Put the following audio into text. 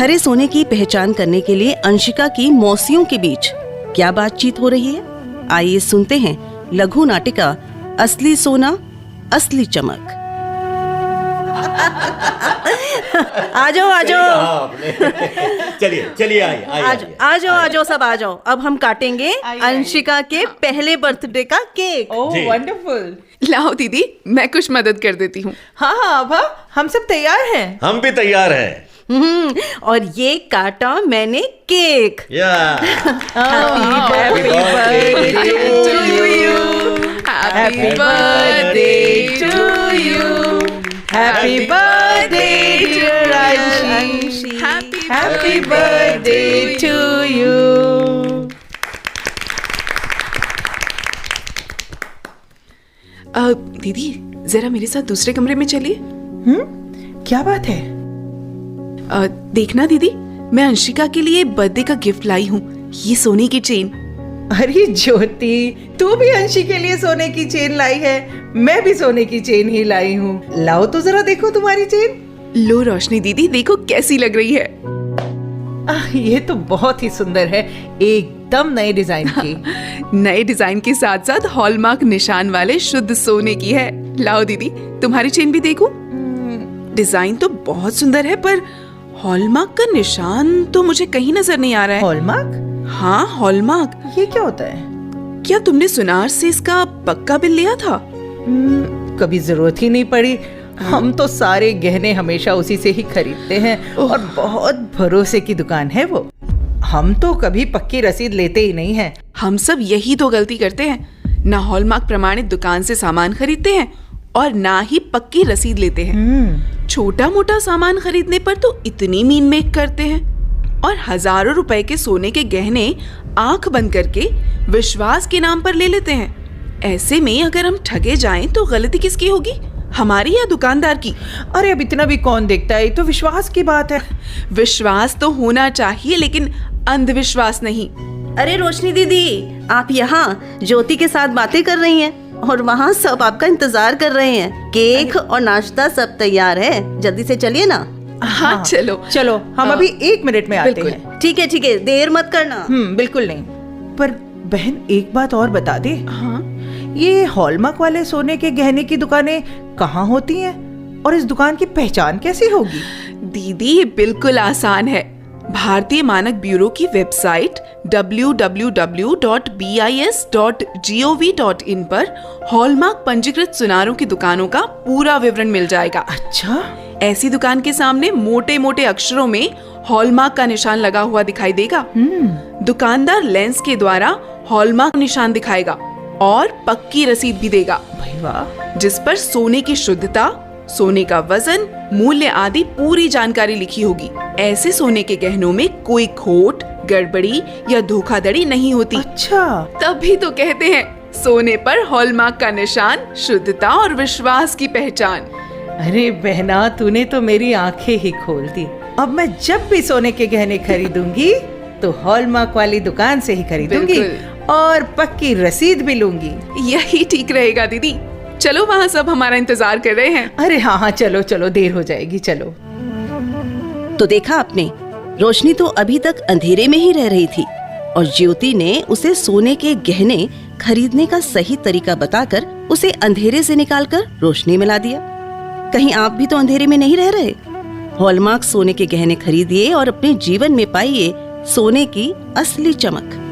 खरे सोने की पहचान करने के लिए अंशिका की मौसियों के बीच क्या बातचीत हो रही है, आइए सुनते हैं लघु नाटिका असली सोना असली चमक। आ जाओ चलिए आ जाओ सब आ जाओ। अब हम काटेंगे अंशिका के पहले बर्थडे का केक। ओह वंडरफुल। लाओ दीदी, मैं कुछ मदद कर देती हूँ। हाँ आभा, हम सब तैयार हैं। हम भी तैयार हैं। और ये काटा मैंने cake. Happy birthday to you, happy birthday to you, happy birthday dear Anshi, happy birthday to you. दीदी जरा मेरे साथ दूसरे कमरे में चलिए। क्या बात है? देखना दीदी, मैं अंशिका के लिए बर्थडे का गिफ्ट लाई हूँ, ये सोने की चेन। अरे ज्योति, तू भी अंशी के लिए सोने की चेन लाई है? मैं भी सोने की चेन ही लाई हूँ। लाओ तो जरा देखो तुम्हारी चेन। लो रोशनी दीदी, देखो कैसी लग रही है। ये तो बहुत ही सुंदर है, एकदम नए डिजाइन की। नए डिजाइन के साथ साथ हॉलमार्क निशान वाले शुद्ध सोने की है। लाओ दीदी, तुम्हारी चेन भी देखो। डिजाइन तो बहुत सुंदर है, पर हॉलमार्क का निशान तो मुझे कहीं नजर नहीं आ रहा है। हॉलमार्क? हाँ, हॉलमार्क। ये क्या होता है? क्या तुमने सुनार से इसका पक्का बिल लिया था? कभी जरूरत ही नहीं पड़ी। हम तो सारे गहने हमेशा उसी से ही खरीदते हैं और बहुत भरोसे की दुकान है वो। हम तो कभी पक्की रसीद लेते ही नहीं हैं। हम सब यही तो गलती करते हैं, ना हॉलमार्क प्रमाणित दुकान से सामान खरीदते हैं और ना ही पक्की रसीद लेते हैं। छोटा मोटा सामान खरीदने पर तो इतनी मीन मेक करते हैं और हजारों रुपए के सोने के गहने आंख बंद करके विश्वास के नाम पर ले लेते हैं। ऐसे में अगर हम ठगे जाएं तो गलती किसकी होगी, हमारी या दुकानदार की? अरे अब इतना भी कौन देखता है, तो विश्वास की बात है। विश्वास तो होना चाहिए, लेकिन अंधविश्वास नहीं। अरे रोशनी दीदी, आप यहाँ ज्योति के साथ बातें कर रही हैं और वहाँ सब आपका इंतजार कर रहे हैं। केक और नाश्ता सब तैयार है, जल्दी से चलिए ना। हाँ चलो चलो, हम अभी 1 मिनट में आते हैं। ठीक है, देर मत करना। बिल्कुल नहीं। पर बहन एक बात और बता दे। हाँ, ये हॉलमार्क वाले सोने के गहने की दुकानें कहाँ होती हैं और इस दुकान की पहचान कैसी होगी? दीदी ये बिल्कुल आसान है। भारतीय मानक ब्यूरो की वेबसाइट www.bis.gov.in पर हॉलमार्क पंजीकृत सुनारों की दुकानों का पूरा विवरण मिल जाएगा। अच्छा, ऐसी दुकान के सामने मोटे मोटे अक्षरों में हॉलमार्क का निशान लगा हुआ दिखाई देगा। दुकानदार लेंस के द्वारा हॉलमार्क निशान दिखाएगा और पक्की रसीद भी देगा, भाई वाह, जिस पर सोने की शुद्धता, सोने का वजन, मूल्य आदि पूरी जानकारी लिखी होगी। ऐसे सोने के गहनों में कोई खोट, गड़बड़ी या धोखाधड़ी नहीं होती। अच्छा, तभी तो कहते हैं सोने पर हॉलमार्क का निशान, शुद्धता और विश्वास की पहचान। अरे बहना, तूने तो मेरी आंखें ही खोल दी। अब मैं जब भी सोने के गहने खरीदूंगी तो हॉलमार्क वाली दुकान से ही खरीदूंगी और पक्की रसीद भी लूंगी। यही ठीक रहेगा दीदी। चलो, वहाँ सब हमारा इंतजार कर रहे हैं। अरे हाँ, चलो चलो, देर हो जाएगी, चलो। तो देखा आपने, रोशनी तो अभी तक अंधेरे में ही रह रही थी और ज्योति ने उसे सोने के गहने खरीदने का सही तरीका बताकर उसे अंधेरे से निकालकर रोशनी में ला दिया। कहीं आप भी तो अंधेरे में नहीं रह रहे? हॉलमार्क सोने के गहने खरीदिए और अपने जीवन में पाइए सोने की असली चमक।